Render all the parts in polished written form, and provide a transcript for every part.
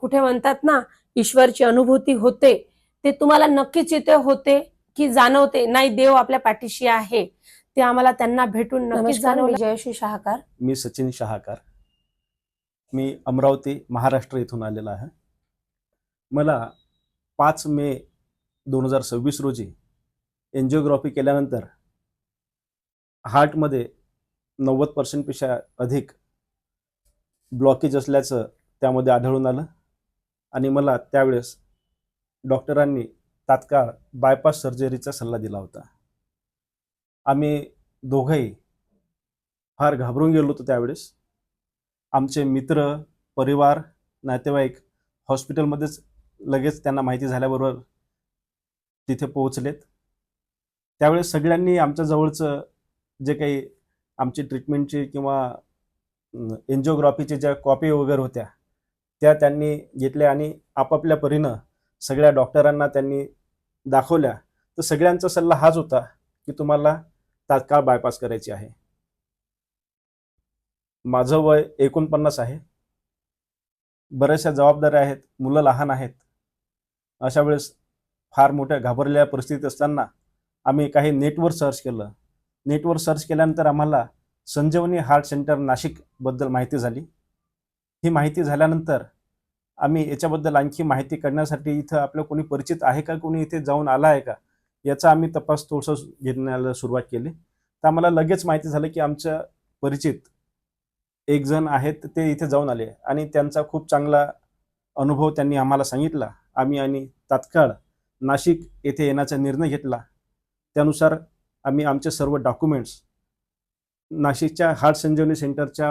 कुठे म्हणतात ना, ईश्वरची अनुभूती होते, ते तुम्हाला नक्कीच इथे होते की जाणवते नाही देव आपल्या पाठीशी आहे, ते आम्हाला त्यांना भेटून नक्कीच जाणवलं. जयश्री शाहकार. मी सचिन शहाकार. मी अमरावती महाराष्ट्र इथून आलेला आहे. मला 5 मे 2026 रोजी एन्जिओग्राफी केल्यानंतर हार्टमध्ये 90% पेक्षा अधिक ब्लॉकेज असल्याचं त्यामध्ये आढळून आलं आणि मला त्यावेळेस डॉक्टरांनी तात्काळ बायपास सर्जरीचा सल्ला दिला होता. आम्ही दोघंही फार घाबरून गेलो होतो त्यावेळेस. आमचे मित्र, परिवार, नातेवाईक हॉस्पिटलमध्येच लगेच त्यांना माहिती झाल्याबरोबर तिथे पोहोचलेत. त्यावेळेस सगळ्यांनी आमच्या जवळचं जे काही आमची ट्रीटमेंटची किंवा एन्जिओग्राफीच्या ज्या कॉपी वगैरे होत्या त्या त्यांनी घेतल्या आणि आपापल्या परीनं सगळ्या डॉक्टरांना त्यांनी दाखवल्या. तर सगळ्यांचा सल्ला हाच होता की तुम्हाला तात्काळ बायपास करायची आहे. माझं वय 49 आहे. बऱ्याचशा जबाबदाऱ्या आहेत, मुलं लहान आहेत. अशा वेळेस फार मोठ्या घाबरलेल्या परिस्थितीत असताना आम्ही काही नेटवर सर्च केलं. नेटवर सर्च केल्यानंतर आम्हाला संजीवनी हार्ट सेंटर नाशिकबद्दल माहिती झाली. ही माहिती झाल्यानंतर आम्ही याच्याबद्दल आणखी माहिती काढण्यासाठी इथं आपलं कोणी परिचित आहे का, कोणी इथे जाऊन आला आहे का, याचा आम्ही तपास थोडंसं घेण्याला सुरुवात केली. तर आम्हाला लगेच माहिती झालं की आमच्या परिचित एक जण आहेत ते इथे जाऊन आले आणि त्यांचा खूप चांगला अनुभव त्यांनी आम्हाला सांगितला. आम्ही तात्काळ नाशिक येथे येण्याचा निर्णय घेतला. त्यानुसार आम्ही आमचे सर्व डॉक्युमेंट्स नाशिकच्या हार्ट संजीवनी सेंटरच्या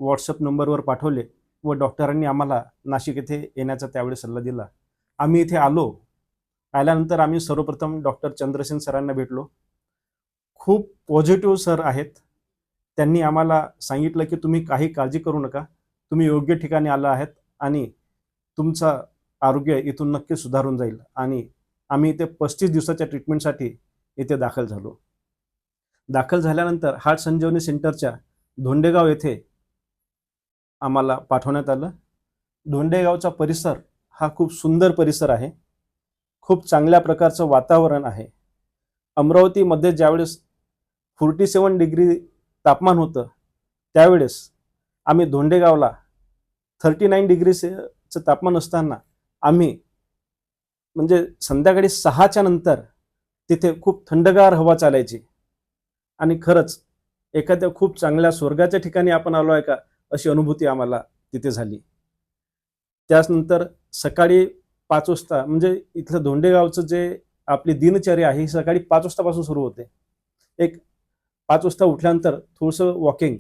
व्हॉट्सअप नंबरवर पाठवले व डॉक्टरांनी आम्हाला नाशिक येथे येण्याचा त्यावेळेस सल्ला दिला. आम्ही इथे आल्यानंतर आम्ही सर्वप्रथम डॉक्टर चंद्रसेन सरांना भेटलो. खूप पॉझिटिव्ह सर आहेत. त्यांनी आम्हाला सांगितलं की तुम्ही काही काळजी करू नका, तुम्ही योग्य ठिकाणी आला आहात आणि तुमचं आरोग्य इथून नक्की सुधारून जाईल. आणि आम्ही इथे 35 दिवसाच्या ट्रीटमेंटसाठी इथे दाखल झालो. दाखल झाल्यानंतर हार्ट संजीवनी सेंटरच्या धोंडेगाव येथे आम्हाला पाठवण्यात आलं. धोंडेगावचा परिसर हा खूप सुंदर परिसर आहे. खूप चांगल्या प्रकारचं वातावरण आहे. अमरावतीमध्ये ज्यावेळेस 47 डिग्री तापमान होतं त्यावेळेस आम्ही धोंडेगावला 39 डिग्रीचं तापमान असताना आम्ही म्हणजे संध्याकाळी 6च्या नंतर तिथे खूप थंडगार हवा चालायची आणि खरंच एखाद्या खूप चांगल्या स्वर्गाच्या ठिकाणी आपण आलो आहे का अशी अनुभूती आम्हाला तिथे झाली. त्यानंतर सकाळी 5 वाजता म्हणजे इथलं धोंडेगावचं जे आपली दिनचर्या आहे ही सकाळी 5 वाजतापासून सुरू होते. एक 5 वाजता उठल्यानंतर थोडंसं वॉकिंग,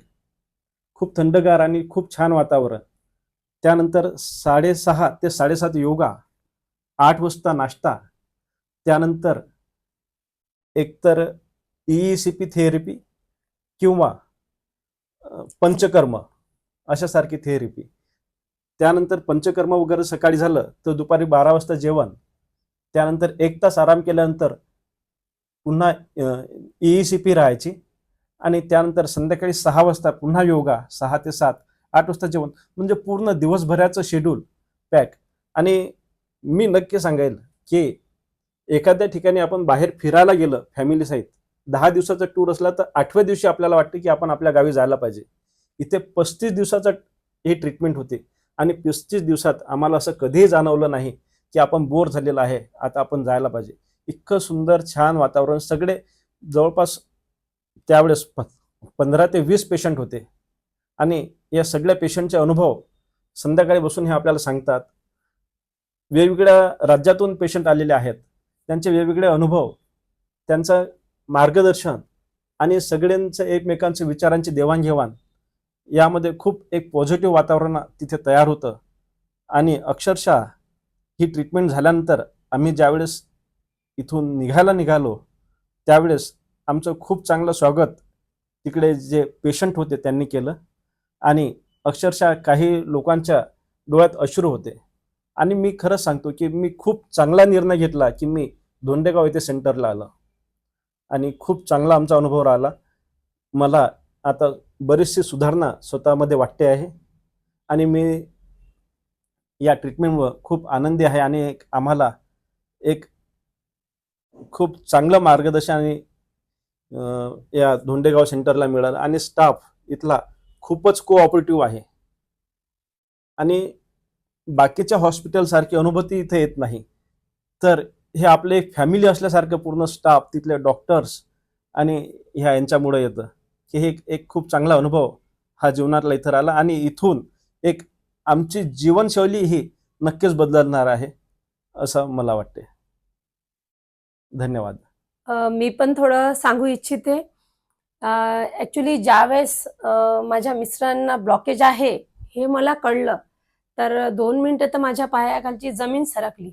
खूप थंडगार आणि खूप छान वातावरण. त्यानंतर 6:30 ते 7:30 योगा, 8 वाजता नाश्ता, त्यानंतर एकतर EECP थेरपी किंवा पंचकर्म अशासारखी थेरपी. त्यानंतर पंचकर्म वगैरे सकाळी झालं तर दुपारी 12 वाजता जेवण, त्यानंतर 1 तास आराम केल्यानंतर पुन्हा EECP राहायची आणि त्यानंतर संध्याकाळी 6 वाजता पुन्हा योगा, 6 ते 7, 8 वाजता जेवण. म्हणजे पूर्ण दिवसभराचं शेड्यूल पॅक. आणि मी नक्की सांगेल की एखाद्या ठिकाणी आपण बाहेर फिरायला गेलं फॅमिली सहित, 10 दिवसाचा टूर असला तर 8व्या दिवशी आपल्याला वाटतं की आपण आपल्या गावी जायला पाहिजे. इथे 35 दिवसाचा ही ट्रीटमेंट होते आणि 35 दिवसात आम्हाला असं कधीही जाणवलं नाही की आपण बोर झालेलं आहे, आता आपण जायला पाहिजे. इतकं सुंदर छान वातावरण. सगळे जवळपास त्यावेळेस 15 ते 20 पेशंट होते आणि या सगळ्या पेशंटचे अनुभव संध्याकाळी बसून हे आपल्याला सांगतात. वेगवेगळ्या राज्यातून पेशंट आलेले आहेत, त्यांचे वेगवेगळे अनुभव, त्यांचं मार्गदर्शन आणि सगळ्यांचं एकमेकांच्या विचारांची देवाणघेवाण यामध्ये खूप एक पॉझिटिव्ह वातावरण तिथे तयार होतं. आणि अक्षरशः ही ट्रीटमेंट झाल्यानंतर आम्ही ज्यावेळेस इथून निघालो त्यावेळेस आमचं खूप चांगलं स्वागत तिकडे जे पेशंट होते त्यांनी केलं आणि अक्षरशः काही लोकांच्या डोळ्यात अश्रू होते. आणि मी खरंच सांगतो की मी खूप चांगला निर्णय घेतला की मी धोंडेगाव येथे सेंटरला आलो आणि खूप चांगला आमचा अनुभव राहिला. मला आता बरीचशी सुधारणा स्वतःमध्ये वाटते आहे आणि मी या ट्रीटमेंटवर खूप आनंदी आहे आणि आम्हाला एक खूप चांगलं मार्गदर्शन आणि या धोंडेगाव सेंटरला मिळालं आणि स्टाफ इथला खूपच कोऑपरेटिव्ह आहे आणि बाकीच्या हॉस्पिटल सारखी अनुभूती इथे येत नाही. तर हे आपले एक फॅमिली असल्यासारखं पूर्ण स्टाफ, तिथले डॉक्टर्स आणि यांच्यामुळे येतं की हे एक खूप चांगला अनुभव हा जीवनातला इथं आला आणि इथून एक आमची जीवनशैली ही नक्कीच बदलणार आहे असं मला वाटते. धन्यवाद. मी पण थोडं सांगू इच्छिते. ॲक्च्युली ज्यावेळेस माझ्या मिस्टरांना ब्लॉकेज आहे हे मला कळलं, तर 2 मिनिटं तर माझ्या पायाखालची जमीन सरकली.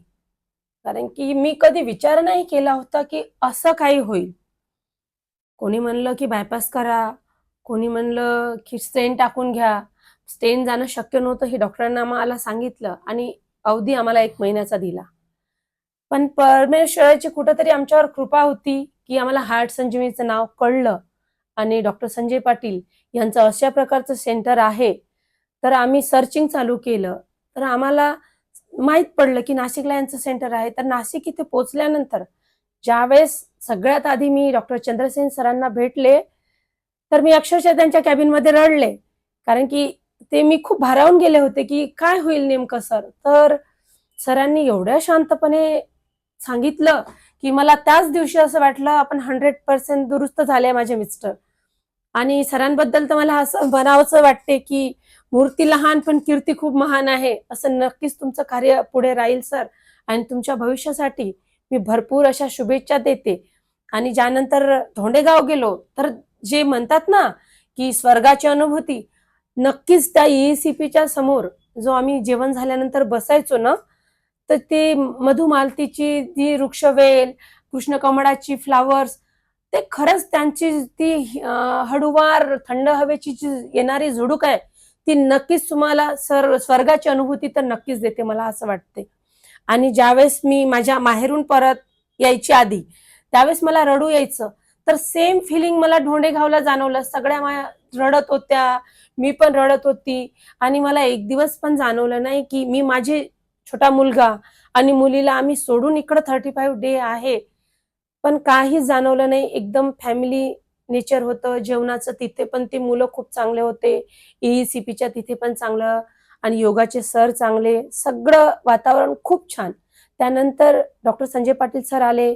कारण की मी कधी विचार नाही केला होता की असं काही होईल. कोणी म्हणलं की बायपास करा, कोणी म्हणलं की स्टेंट टाकून घ्या. स्टेंट जाणं शक्य नव्हतं हे डॉक्टरांना आम्हाला सांगितलं आणि अवधी आम्हाला 1 महिन्याचा दिला. पण परमेश्वराची कुठेतरी आमच्यावर कृपा होती की आम्हाला हार्ट संजीवनीचं नाव कळलं आणि डॉक्टर संजय पाटील यांचं अशा प्रकारचं सेंटर आहे. तर आम्ही सर्चिंग चालू केलं. तर आम्हाला माहीत पडलं की नाशिकला यांचं सेंटर आहे. तर नाशिक इथे पोहोचल्यानंतर ज्यावेळेस सगळ्यात आधी मी डॉक्टर चंद्रसेन सरांना भेटले, तर मी अक्षरशः त्यांच्या कॅबिनमध्ये रडले. कारण की ते मी खूप भारावून गेले होते की काय होईल नेमकं सर. तर सरांनी एवढ्या शांतपणे सांगितलं की मला त्याच दिवशी असं वाटलं आपण 100% दुरुस्त झाले माझे मिस्टर. आणि सरांबद्दल तर मला असं म्हणावंसं वाटते की मूर्ती लहान पण कीर्ती खूप महान आहे. असं नक्कीच तुमचं कार्य पुढे राहील सर आणि तुमच्या भविष्यासाठी मी भरपूर अशा शुभेच्छा देते. आणि ज्यानंतर धोंडेगाव गेलो तर जे म्हणतात ना की स्वर्गाची अनुभूती, नक्कीच त्या ECPच्या समोर जो आम्ही जेवण झाल्यानंतर बसायचो ना, तर ते मधुमालतीची जी वृक्षवेल, कृष्णकमळाची फ्लावर्स, ते खरंच त्यांची ती हळूवार थंड हवेची जी येणारी झुळूक आहे, ती नक्कीच तुम्हाला स्वर्गाची अनुभूती तर नक्कीच देते मला असं वाटते. आणि ज्यावेळेस मी माझ्या माहेरून परत यायची आधी, त्यावेळेस मला रडू यायचं. तर सेम फिलिंग मला धोंडेगावला जाणवलं. सगळ्या रडत होत्या, मी पण रडत होती आणि मला एक दिवस पण जाणवलं नाही की मी माझे छोटा मुलगा आणि मुलीला आम्ही सोडून इकडं 35 डे आहे. पण काही जाणवलं नाही. एकदम फॅमिली नेचर होतं. जेवणाचं तिथे पण ती मुलं खूप चांगले होते. ECPच्या तिथे पण चांगलं आणि योगाचे सर चांगले. सगळं वातावरण खूप छान. त्यानंतर डॉक्टर संजय पाटील सर आले.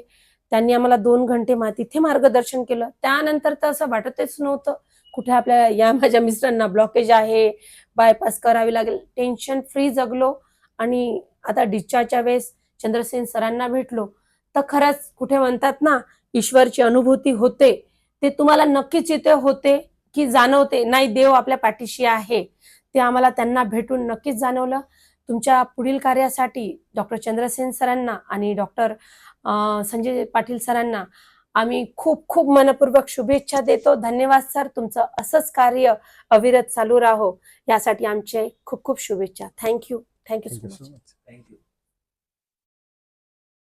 त्यांनी आम्हाला 2 घंटे तिथे मार्गदर्शन केलं. त्यानंतर तर असं वाटतच नव्हतं कुठे आपल्या या माझ्या मिस्टरांना ब्लॉकेज आहे, बायपास करावी लागेल. टेन्शन फ्री जगलो आणि आता डिस्चार्जच्या वेळेस चंद्रसेन सरांना भेटलो. तर खरंच कुठे म्हणतात ना, ईश्वरची अनुभूती होते. ते तुम्हाला नक्कीच इथे होते की जाणवते, नाही देव आपल्या पाठीशी आहे. ते आम्हाला त्यांना भेटून नक्कीच जाणवलं. तुमच्या पुढील कार्यासाठी डॉक्टर चंद्रसेन सरांना आणि डॉक्टर संजय पाटील सरांना आम्ही खूप खूप मनपूर्वक शुभेच्छा देतो. धन्यवाद सर. तुमचं असंच कार्य अविरत चालू राहो यासाठी आमचे खूप खूप शुभेच्छा. Thank you. Thank you so much. Thank you.